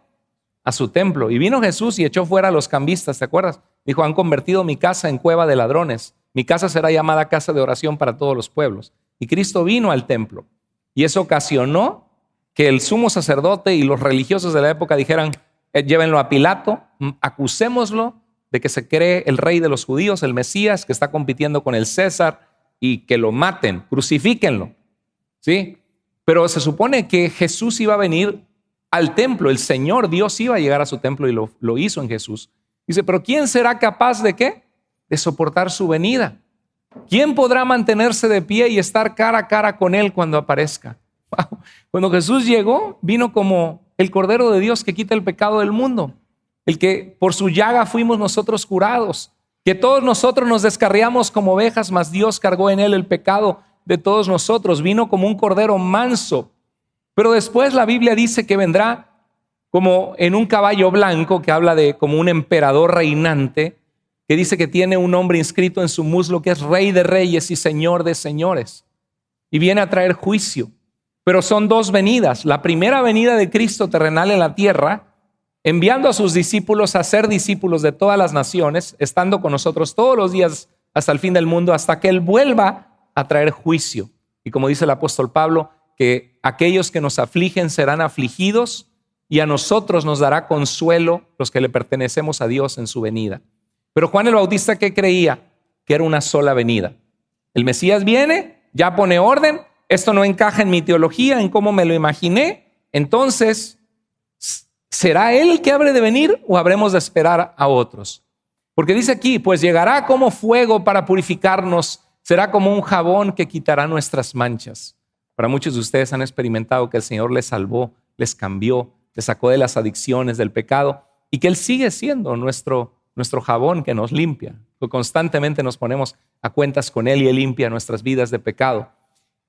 A su templo. Y vino Jesús y echó fuera a los cambistas, ¿te acuerdas? Dijo, han convertido mi casa en cueva de ladrones. Mi casa será llamada casa de oración para todos los pueblos. Y Cristo vino al templo. Y eso ocasionó que el sumo sacerdote y los religiosos de la época dijeran, llévenlo a Pilato, acusémoslo de que se cree el rey de los judíos, el Mesías, que está compitiendo con el César y que lo maten, crucifíquenlo. ¿Sí? Pero se supone que Jesús iba a venir al templo, el Señor Dios iba a llegar a su templo y lo hizo en Jesús. Dice, pero ¿quién será capaz de qué? De soportar su venida. ¿Quién podrá mantenerse de pie y estar cara a cara con Él cuando aparezca? Wow. Cuando Jesús llegó, vino como el Cordero de Dios que quita el pecado del mundo, el que por su llaga fuimos nosotros curados, que todos nosotros nos descarriamos como ovejas, mas Dios cargó en Él el pecado de todos nosotros. Vino como un cordero manso, pero después la Biblia dice que vendrá como en un caballo blanco, que habla de como un emperador reinante, que dice que tiene un nombre inscrito en su muslo que es Rey de Reyes y Señor de Señores, y viene a traer juicio. Pero son 2 venidas. La primera venida de Cristo terrenal en la tierra, enviando a sus discípulos a ser discípulos de todas las naciones, estando con nosotros todos los días hasta el fin del mundo, hasta que Él vuelva a traer juicio. Y como dice el apóstol Pablo, que aquellos que nos afligen serán afligidos y a nosotros nos dará consuelo los que le pertenecemos a Dios en su venida. Pero Juan el Bautista, ¿qué creía? Que era una sola venida. El Mesías viene, ya pone orden, esto no encaja en mi teología, en cómo me lo imaginé, entonces, ¿será Él el que habrá de venir o habremos de esperar a otros? Porque dice aquí, pues llegará como fuego para purificarnos, será como un jabón que quitará nuestras manchas. Para muchos de ustedes han experimentado que el Señor les salvó, les cambió, les sacó de las adicciones, del pecado, y que Él sigue siendo nuestro jabón que nos limpia. Constantemente nos ponemos a cuentas con Él y Él limpia nuestras vidas de pecado.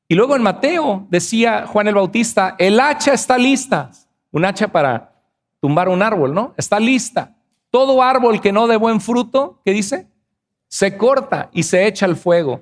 Y luego en Mateo decía Juan el Bautista, el hacha está lista. Un hacha para tumbar un árbol, ¿no? Está lista. Todo árbol que no dé buen fruto, ¿qué dice? Se corta y se echa al fuego.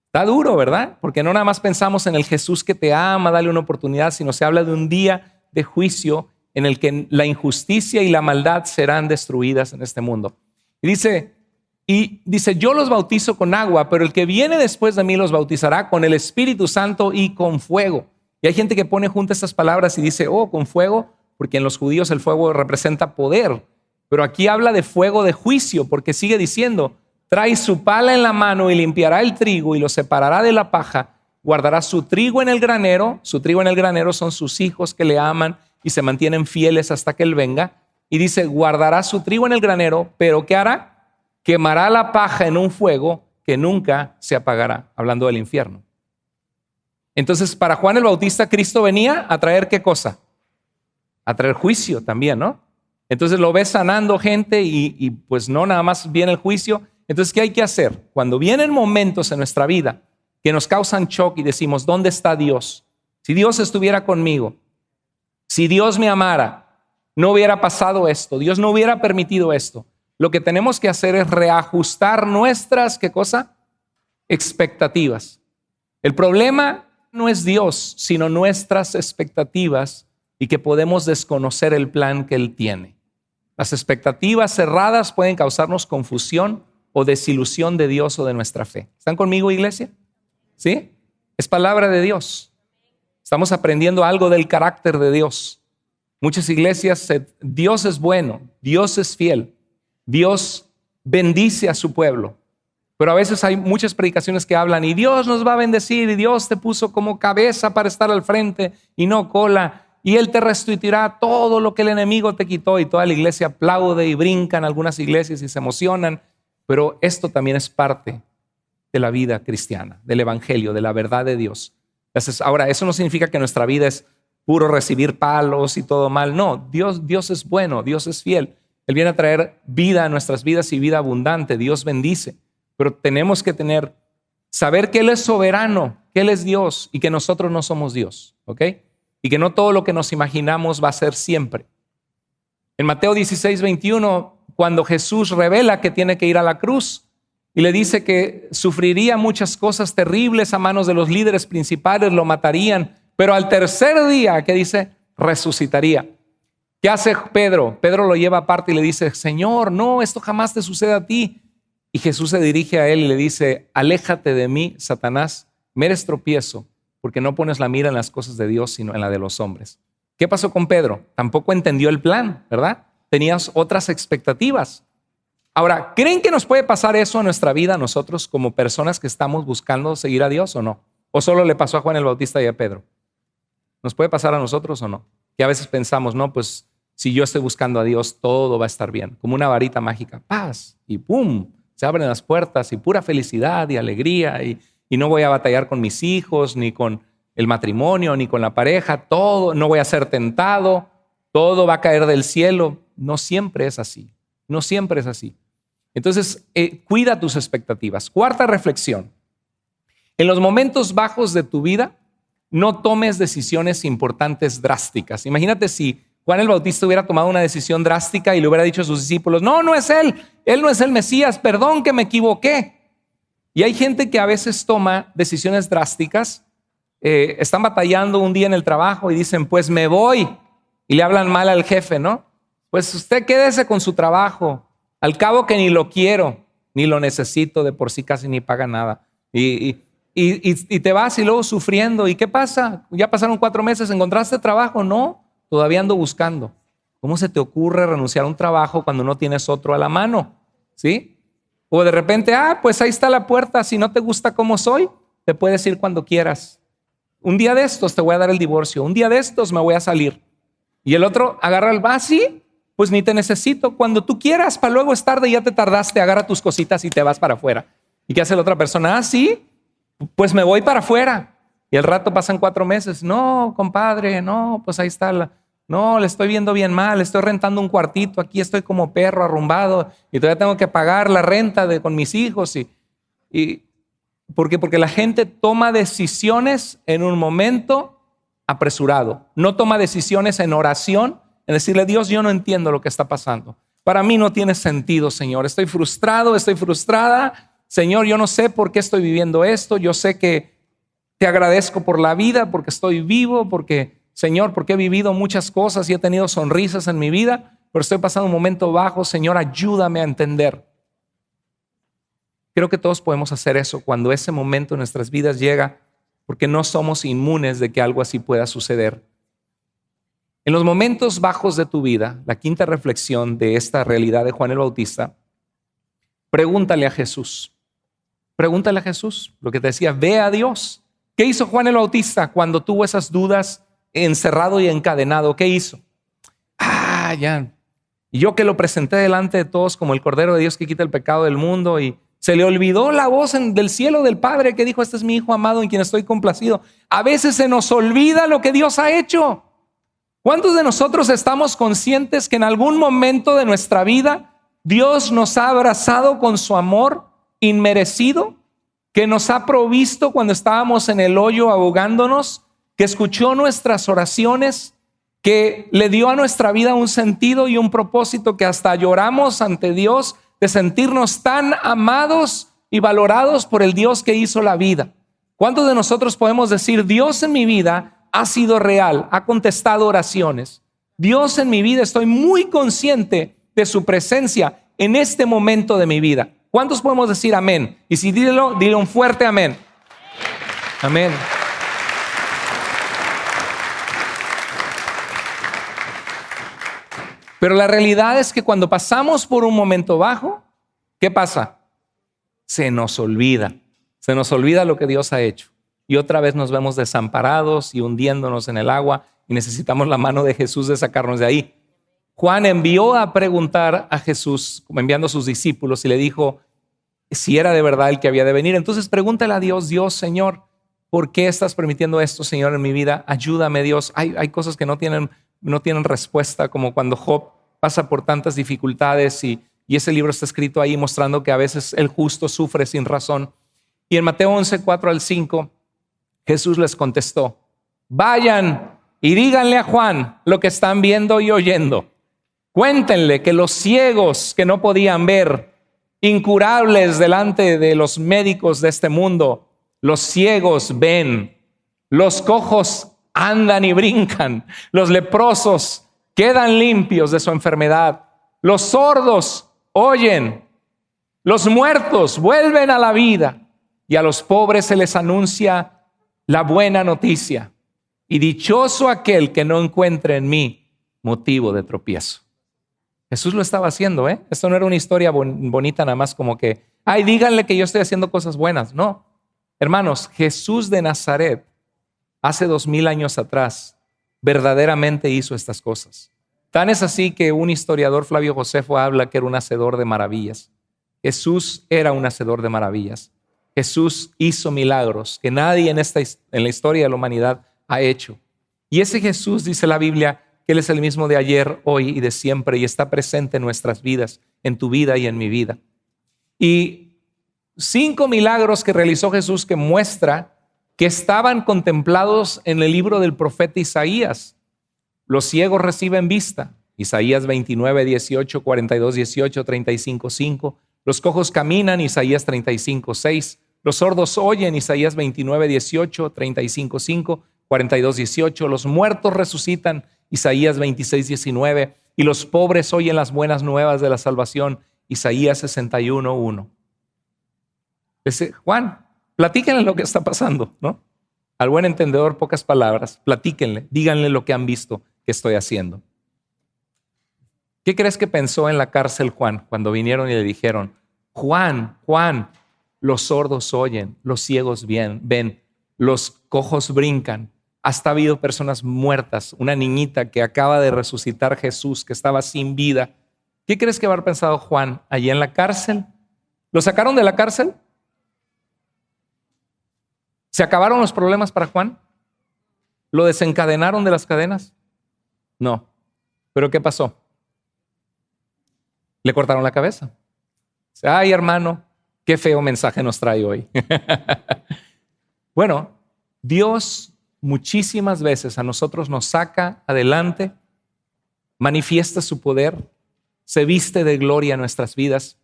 Está duro, ¿verdad? Porque no nada más pensamos en el Jesús que te ama, dale una oportunidad, sino se habla de un día de juicio en el que la injusticia y la maldad serán destruidas en este mundo. Y dice, yo los bautizo con agua, pero el que viene después de mí los bautizará con el Espíritu Santo y con fuego. Y hay gente que pone juntas estas palabras y dice, con fuego, porque en los judíos el fuego representa poder. Pero aquí habla de fuego de juicio, porque sigue diciendo, trae su pala en la mano y limpiará el trigo y lo separará de la paja, guardará su trigo en el granero son sus hijos que le aman y se mantienen fieles hasta que él venga. Y dice, guardará su trigo en el granero, pero ¿qué hará? Quemará la paja en un fuego que nunca se apagará, hablando del infierno. Entonces, para Juan el Bautista, Cristo venía a traer ¿qué cosa? A traer juicio también, ¿no? Entonces lo ves sanando gente y pues no nada más viene el juicio. Entonces, ¿qué hay que hacer? Cuando vienen momentos en nuestra vida que nos causan shock y decimos, ¿dónde está Dios? Si Dios estuviera conmigo, si Dios me amara, no hubiera pasado esto, Dios no hubiera permitido esto. Lo que tenemos que hacer es reajustar nuestras, ¿qué cosa? Expectativas. El problema no es Dios, sino nuestras expectativas y que podemos desconocer el plan que Él tiene. Las expectativas cerradas pueden causarnos confusión o desilusión de Dios o de nuestra fe. ¿Están conmigo, iglesia? ¿Sí? Es palabra de Dios. Estamos aprendiendo algo del carácter de Dios. Muchas iglesias, Dios es bueno, Dios es fiel, Dios bendice a su pueblo. Pero a veces hay muchas predicaciones que hablan y Dios nos va a bendecir y Dios te puso como cabeza para estar al frente y no cola. Y Él te restituirá todo lo que el enemigo te quitó. Y toda la iglesia aplaude y brinca en algunas iglesias y se emocionan. Pero esto también es parte de la vida cristiana, del evangelio, de la verdad de Dios. Entonces, ahora, eso no significa que nuestra vida es puro recibir palos y todo mal. No, Dios es bueno, Dios es fiel. Él viene a traer vida a nuestras vidas y vida abundante. Dios bendice. Pero tenemos que saber que Él es soberano, que Él es Dios y que nosotros no somos Dios, ¿ok? Y que no todo lo que nos imaginamos va a ser siempre. En Mateo 16:21, cuando Jesús revela que tiene que ir a la cruz y le dice que sufriría muchas cosas terribles a manos de los líderes principales, lo matarían, pero al tercer día, ¿qué dice? Resucitaría. ¿Qué hace Pedro? Pedro lo lleva aparte y le dice, Señor, no, esto jamás te sucede a ti. Y Jesús se dirige a él y le dice, aléjate de mí, Satanás, me eres tropiezo, porque no pones la mira en las cosas de Dios, sino en la de los hombres. ¿Qué pasó con Pedro? Tampoco entendió el plan, ¿verdad? Tenías otras expectativas. Ahora, ¿creen que nos puede pasar eso en nuestra vida a nosotros como personas que estamos buscando seguir a Dios o no? ¿O solo le pasó a Juan el Bautista y a Pedro? ¿Nos puede pasar a nosotros o no? Que a veces pensamos, no, pues si yo estoy buscando a Dios, todo va a estar bien. Como una varita mágica, paz, y ¡pum! Se abren las puertas y pura felicidad y alegría y no voy a batallar con mis hijos, ni con el matrimonio, ni con la pareja, todo, no voy a ser tentado, todo va a caer del cielo. No siempre es así, no siempre es así. Entonces, cuida tus expectativas. Cuarta reflexión. En los momentos bajos de tu vida, no tomes decisiones importantes drásticas. Imagínate si Juan el Bautista hubiera tomado una decisión drástica y le hubiera dicho a sus discípulos, no es él no es el Mesías, perdón que me equivoqué. Y hay gente que a veces toma decisiones drásticas, están batallando un día en el trabajo y dicen, pues me voy, y le hablan mal al jefe, ¿no? Pues usted quédese con su trabajo, al cabo que ni lo quiero, ni lo necesito, de por sí casi ni paga nada. Y te vas y luego sufriendo. ¿Y qué pasa? Ya pasaron 4 meses, ¿encontraste trabajo? No. Todavía ando buscando. ¿Cómo se te ocurre renunciar a un trabajo cuando no tienes otro a la mano? ¿Sí? O de repente, pues ahí está la puerta. Si no te gusta cómo soy, te puedes ir cuando quieras. Un día de estos te voy a dar el divorcio. Un día de estos me voy a salir. Y el otro agarra el ¿sí? Pues ni te necesito. Cuando tú quieras, para luego es tarde, ya te tardaste, agarra tus cositas y te vas para afuera. ¿Y qué hace la otra persona? ¿Sí? Pues me voy para afuera. Y al rato pasan 4 meses. No, compadre, no, pues ahí está no, le estoy viendo bien mal, estoy rentando un cuartito, aquí estoy como perro arrumbado y todavía tengo que pagar la renta con mis hijos. ¿Por qué? Porque la gente toma decisiones en un momento apresurado. No toma decisiones en oración, en decirle, Dios, yo no entiendo lo que está pasando. Para mí no tiene sentido, Señor. Estoy frustrado, estoy frustrada. Señor, yo no sé por qué estoy viviendo esto, yo sé que te agradezco por la vida, porque estoy vivo, porque, Señor, porque he vivido muchas cosas y he tenido sonrisas en mi vida, pero estoy pasando un momento bajo. Señor, ayúdame a entender. Creo que todos podemos hacer eso cuando ese momento en nuestras vidas llega, porque no somos inmunes de que algo así pueda suceder. En los momentos bajos de tu vida, la quinta reflexión de esta realidad de Juan el Bautista, pregúntale a Jesús. Pregúntale a Jesús, lo que te decía, ve a Dios. ¿Qué hizo Juan el Bautista cuando tuvo esas dudas, encerrado y encadenado? ¿Qué hizo? Ya. Y yo que lo presenté delante de todos como el Cordero de Dios que quita el pecado del mundo, y se le olvidó la voz del cielo del Padre que dijo, este es mi Hijo amado en quien estoy complacido. A veces se nos olvida lo que Dios ha hecho. ¿Cuántos de nosotros estamos conscientes que en algún momento de nuestra vida Dios nos ha abrazado con su amor inmerecido, que nos ha provisto cuando estábamos en el hoyo ahogándonos, que escuchó nuestras oraciones, que le dio a nuestra vida un sentido y un propósito, que hasta lloramos ante Dios de sentirnos tan amados y valorados por el Dios que hizo la vida? ¿Cuántos de nosotros podemos decir, Dios en mi vida ha sido real, ha contestado oraciones? Dios en mi vida, estoy muy consciente de su presencia en este momento de mi vida. ¿Cuántos podemos decir amén? Y si dile un fuerte amén. Amén. Pero la realidad es que cuando pasamos por un momento bajo, ¿qué pasa? Se nos olvida lo que Dios ha hecho. Y otra vez nos vemos desamparados y hundiéndonos en el agua, y necesitamos la mano de Jesús de sacarnos de ahí. Juan envió a preguntar a Jesús, como enviando a sus discípulos, y le dijo si era de verdad el que había de venir. Entonces pregúntale a Dios, Señor, ¿por qué estás permitiendo esto, Señor, en mi vida? Ayúdame, Dios. Hay cosas que no tienen respuesta, como cuando Job pasa por tantas dificultades, y ese libro está escrito ahí mostrando que a veces el justo sufre sin razón. Y en Mateo 11, 4 al 5, Jesús les contestó, vayan y díganle a Juan lo que están viendo y oyendo. Cuéntenle que los ciegos que no podían ver, incurables delante de los médicos de este mundo, los ciegos ven, los cojos andan y brincan, los leprosos quedan limpios de su enfermedad, los sordos oyen, los muertos vuelven a la vida, y a los pobres se les anuncia la buena noticia. Y dichoso aquel que no encuentre en mí motivo de tropiezo. Jesús lo estaba haciendo, ¿eh? Esto no era una historia bonita nada más como que, díganle que yo estoy haciendo cosas buenas. No, hermanos, Jesús de Nazaret, hace 2000 años atrás, verdaderamente hizo estas cosas. Tan es así que un historiador, Flavio Josefo, habla que era un hacedor de maravillas. Jesús era un hacedor de maravillas. Jesús hizo milagros que nadie en la historia de la humanidad ha hecho. Y ese Jesús, dice la Biblia, que Él es el mismo de ayer, hoy y de siempre, y está presente en nuestras vidas, en tu vida y en mi vida. Y 5 milagros que realizó Jesús que muestra que estaban contemplados en el libro del profeta Isaías. Los ciegos reciben vista, Isaías 29, 18, 42, 18, 35, 5. Los cojos caminan, Isaías 35, 6. Los sordos oyen, Isaías 29, 18, 35, 5, 42, 18. Los muertos resucitan, Isaías 26, 19. Y los pobres oyen las buenas nuevas de la salvación, Isaías 61, 1. Dice, Juan, platíquenle lo que está pasando, ¿no? Al buen entendedor, pocas palabras. Platíquenle, díganle lo que han visto que estoy haciendo. ¿Qué crees que pensó en la cárcel Juan cuando vinieron y le dijeron, Juan, los sordos oyen, los ciegos ven, los cojos brincan? Hasta ha habido personas muertas, una niñita que acaba de resucitar Jesús, que estaba sin vida. ¿Qué crees que habrá pensado Juan allí en la cárcel? ¿Lo sacaron de la cárcel? ¿Se acabaron los problemas para Juan? ¿Lo desencadenaron de las cadenas? No. ¿Pero qué pasó? Le cortaron la cabeza. Ay, hermano, qué feo mensaje nos trae hoy. Bueno, Dios muchísimas veces a nosotros nos saca adelante, manifiesta su poder, se viste de gloria en nuestras vidas,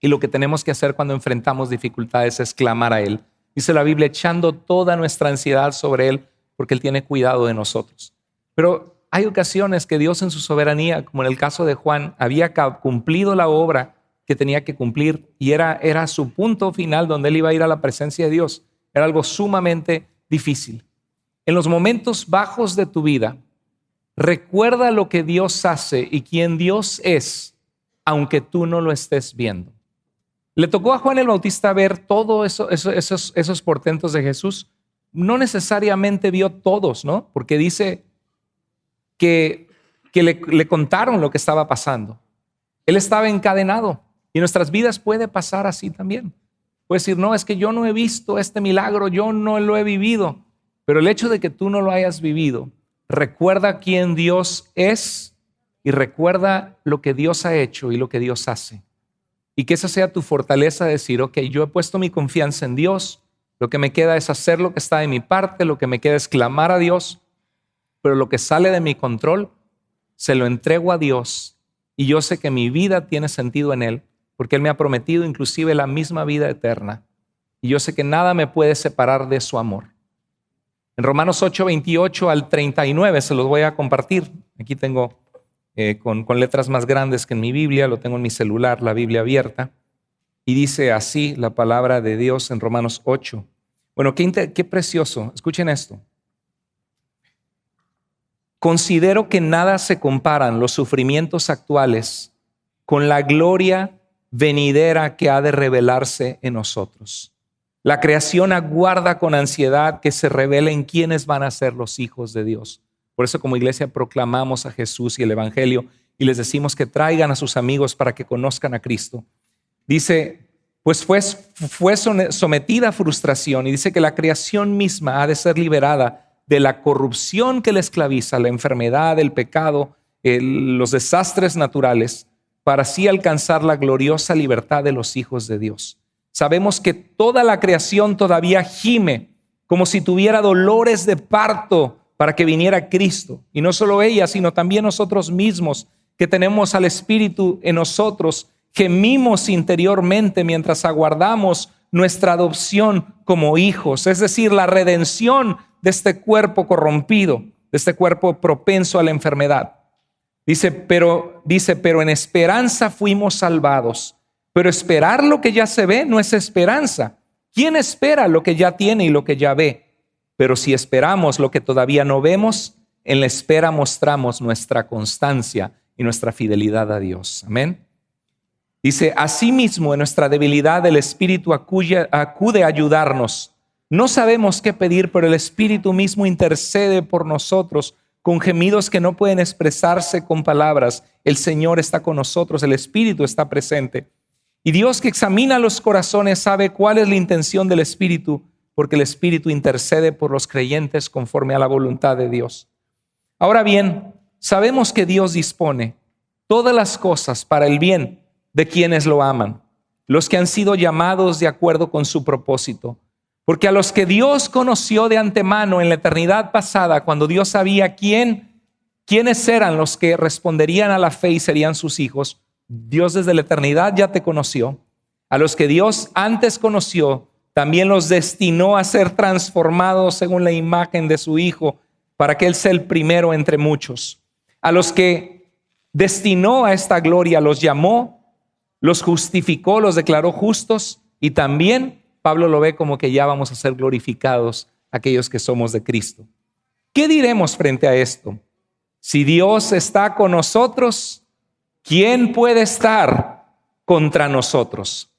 Y lo que tenemos que hacer cuando enfrentamos dificultades es clamar a Él. Dice la Biblia, echando toda nuestra ansiedad sobre Él, porque Él tiene cuidado de nosotros. Pero hay ocasiones que Dios en su soberanía, como en el caso de Juan, había cumplido la obra que tenía que cumplir y era su punto final donde él iba a ir a la presencia de Dios. Era algo sumamente difícil. En los momentos bajos de tu vida, recuerda lo que Dios hace y quién Dios es, aunque tú no lo estés viendo. Le tocó a Juan el Bautista ver todos esos portentos de Jesús. No necesariamente vio todos, ¿no? Porque dice que le contaron lo que estaba pasando. Él estaba encadenado y en nuestras vidas puede pasar así también. Puede decir, no, es que yo no he visto este milagro, yo no lo he vivido. Pero el hecho de que tú no lo hayas vivido, recuerda quién Dios es y recuerda lo que Dios ha hecho y lo que Dios hace. Y que esa sea tu fortaleza de decir, ok, yo he puesto mi confianza en Dios, lo que me queda es hacer lo que está de mi parte, lo que me queda es clamar a Dios, pero lo que sale de mi control, se lo entrego a Dios y yo sé que mi vida tiene sentido en Él, porque Él me ha prometido inclusive la misma vida eterna. Y yo sé que nada me puede separar de su amor. En Romanos 8, 28 al 39 se los voy a compartir. Aquí tengo con letras más grandes que en mi Biblia, lo tengo en mi celular, la Biblia abierta. Y dice así la palabra de Dios en Romanos 8. Bueno, qué precioso. Escuchen esto. Considero que nada se comparan los sufrimientos actuales con la gloria venidera que ha de revelarse en nosotros. La creación aguarda con ansiedad que se revelen quiénes van a ser los hijos de Dios. Por eso como iglesia proclamamos a Jesús y el Evangelio y les decimos que traigan a sus amigos para que conozcan a Cristo. Dice, pues fue sometida a frustración y dice que la creación misma ha de ser liberada de la corrupción que le esclaviza, la enfermedad, el pecado, los desastres naturales, para así alcanzar la gloriosa libertad de los hijos de Dios. Sabemos que toda la creación todavía gime como si tuviera dolores de parto para que viniera Cristo. Y no solo ella, sino también nosotros mismos, que tenemos al Espíritu en nosotros, gemimos interiormente mientras aguardamos nuestra adopción como hijos, es decir, la redención de este cuerpo corrompido, de este cuerpo propenso a la enfermedad. Dice, pero en esperanza fuimos salvados. Pero esperar lo que ya se ve no es esperanza. ¿Quién espera lo que ya tiene y lo que ya ve? Pero si esperamos lo que todavía no vemos, en la espera mostramos nuestra constancia y nuestra fidelidad a Dios. Amén. Dice, asimismo en nuestra debilidad el Espíritu acude a ayudarnos. No sabemos qué pedir, pero el Espíritu mismo intercede por nosotros con gemidos que no pueden expresarse con palabras. El Señor está con nosotros, el Espíritu está presente. Y Dios que examina los corazones sabe cuál es la intención del Espíritu, porque el Espíritu intercede por los creyentes conforme a la voluntad de Dios. Ahora bien, sabemos que Dios dispone todas las cosas para el bien de quienes lo aman, los que han sido llamados de acuerdo con su propósito. Porque a los que Dios conoció de antemano en la eternidad pasada, cuando Dios sabía quiénes eran los que responderían a la fe y serían sus hijos, Dios desde la eternidad ya te conoció. A los que Dios antes conoció, también los destinó a ser transformados según la imagen de su Hijo, para que Él sea el primero entre muchos. A los que destinó a esta gloria, los llamó, los justificó, los declaró justos, y también Pablo lo ve como que ya vamos a ser glorificados aquellos que somos de Cristo. ¿Qué diremos frente a esto? Si Dios está con nosotros, ¿quién puede estar contra nosotros?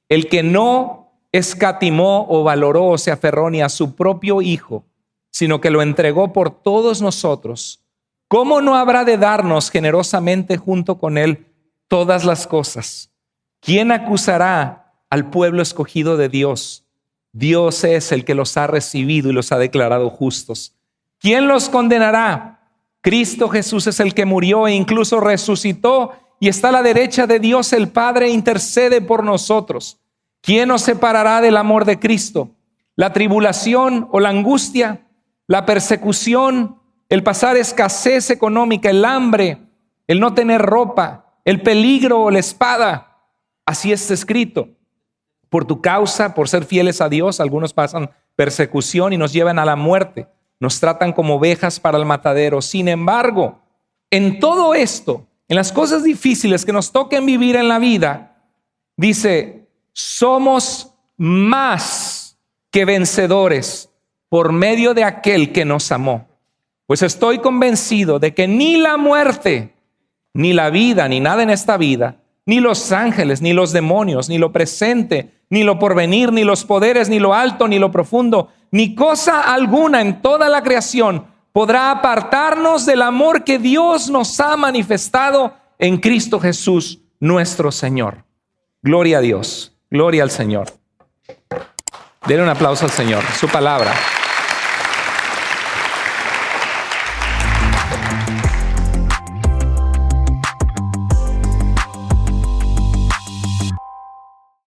El que no escatimó o valoró o se aferró ni a su propio Hijo, sino que lo entregó por todos nosotros, ¿cómo no habrá de darnos generosamente junto con Él todas las cosas? ¿Quién acusará al pueblo escogido de Dios? Dios es el que los ha recibido y los ha declarado justos. ¿Quién los condenará? Cristo Jesús es el que murió e incluso resucitó y está a la derecha de Dios el Padre e intercede por nosotros. ¿Quién nos separará del amor de Cristo? ¿La tribulación o la angustia? ¿La persecución? ¿El pasar escasez económica? ¿El hambre? ¿El no tener ropa? ¿El peligro o la espada? Así está escrito. Por tu causa, por ser fieles a Dios, algunos pasan persecución y nos llevan a la muerte. Nos tratan como ovejas para el matadero. Sin embargo, en todo esto, en las cosas difíciles que nos toquen vivir en la vida, dice, somos más que vencedores por medio de aquel que nos amó. Pues estoy convencido de que ni la muerte, ni la vida, ni nada en esta vida, ni los ángeles, ni los demonios, ni lo presente, ni lo porvenir, ni los poderes, ni lo alto, ni lo profundo, ni cosa alguna en toda la creación podrá apartarnos del amor que Dios nos ha manifestado en Cristo Jesús, nuestro Señor. Gloria a Dios, gloria al Señor. Denle un aplauso al Señor, su palabra.